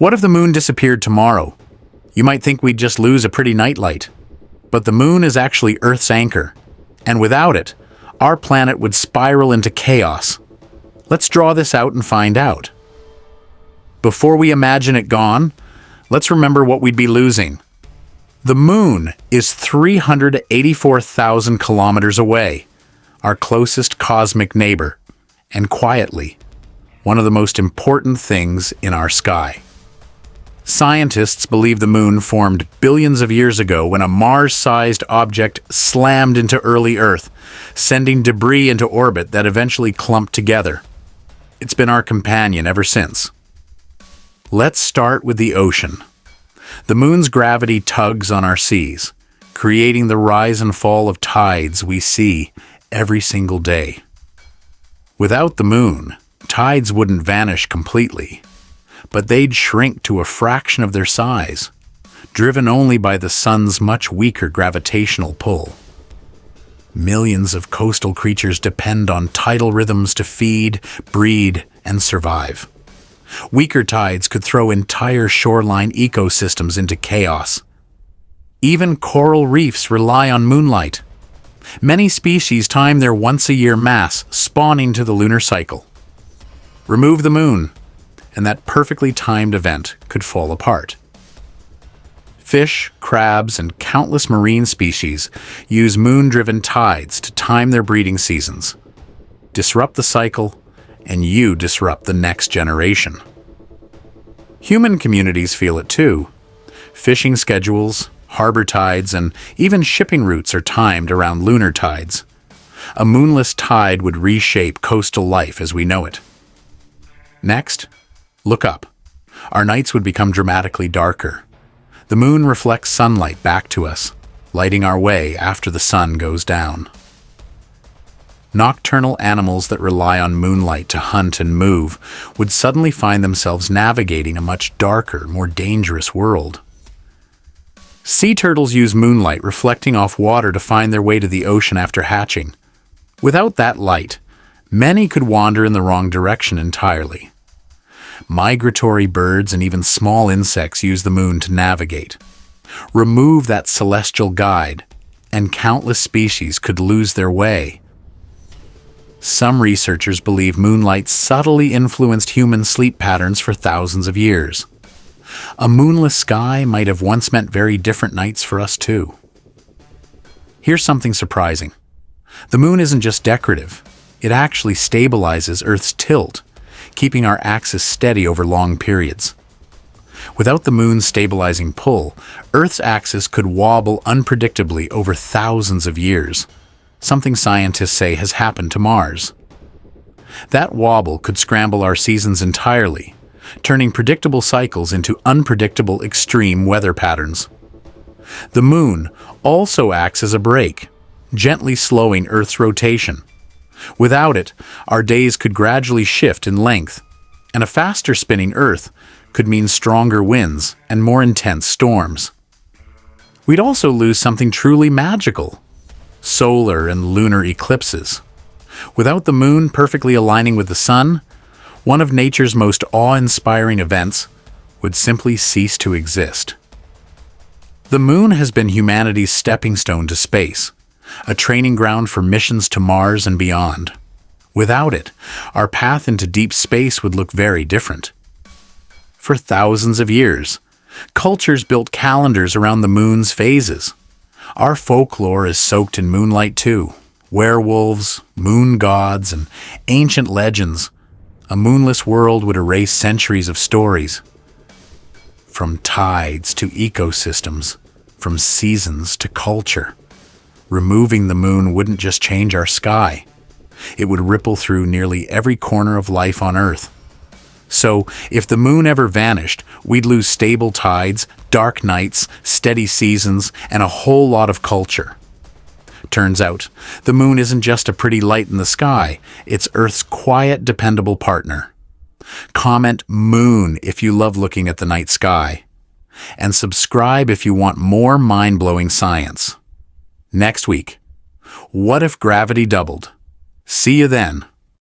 What if the moon disappeared tomorrow? You might think we'd just lose a pretty nightlight. But the moon is actually Earth's anchor, and without it, our planet would spiral into chaos. Let's draw this out and find out. Before we imagine it gone, let's remember what we'd be losing. The moon is 384,000 kilometers away, our closest cosmic neighbor, and quietly, one of the most important things in our sky. Scientists believe the moon formed billions of years ago when a Mars-sized object slammed into early Earth, sending debris into orbit that eventually clumped together. It's been our companion ever since. Let's start with the ocean. The moon's gravity tugs on our seas, creating the rise and fall of tides we see every single day. Without the moon, tides wouldn't vanish completely, but they'd shrink to a fraction of their size, driven only by the sun's much weaker gravitational pull. Millions of coastal creatures depend on tidal rhythms to feed, breed, and survive. Weaker tides could throw entire shoreline ecosystems into chaos. Even coral reefs rely on moonlight. Many species time their once-a-year mass spawning to the lunar cycle. Remove the moon, and that perfectly timed event could fall apart. Fish, crabs, and countless marine species use moon-driven tides to time their breeding seasons. Disrupt the cycle, and you disrupt the next generation. Human communities feel it too. Fishing schedules, harbor tides, and even shipping routes are timed around lunar tides. A moonless tide would reshape coastal life as we know it. Next, look up. Our nights would become dramatically darker. The moon reflects sunlight back to us, lighting our way after the sun goes down. Nocturnal animals that rely on moonlight to hunt and move would suddenly find themselves navigating a much darker, more dangerous world. Sea turtles use moonlight reflecting off water to find their way to the ocean after hatching. Without that light, many could wander in the wrong direction entirely. Migratory birds and even small insects use the moon to navigate. Remove that celestial guide, and countless species could lose their way. Some researchers believe moonlight subtly influenced human sleep patterns for thousands of years. A moonless sky might have once meant very different nights for us too. Here's something surprising. The moon isn't just decorative. It actually stabilizes Earth's tilt, keeping our axis steady over long periods. Without the moon's stabilizing pull, Earth's axis could wobble unpredictably over thousands of years, something scientists say has happened to Mars. That wobble could scramble our seasons entirely, turning predictable cycles into unpredictable extreme weather patterns. The moon also acts as a brake, gently slowing Earth's rotation. Without it, our days could gradually shift in length, and a faster spinning Earth could mean stronger winds and more intense storms. We'd also lose something truly magical: solar and lunar eclipses. Without the moon perfectly aligning with the sun, one of nature's most awe-inspiring events would simply cease to exist. The moon has been humanity's stepping stone to space, a training ground for missions to Mars and beyond. Without it, our path into deep space would look very different. For thousands of years, cultures built calendars around the moon's phases. Our folklore is soaked in moonlight too. Werewolves, moon gods, and ancient legends. A moonless world would erase centuries of stories. From tides to ecosystems, from seasons to culture. Removing the moon wouldn't just change our sky. It would ripple through nearly every corner of life on Earth. So, if the moon ever vanished, we'd lose stable tides, dark nights, steady seasons, and a whole lot of culture. Turns out, the moon isn't just a pretty light in the sky, it's Earth's quiet, dependable partner. Comment "moon" if you love looking at the night sky. And subscribe if you want more mind-blowing science. Next week, what if gravity doubled? See you then.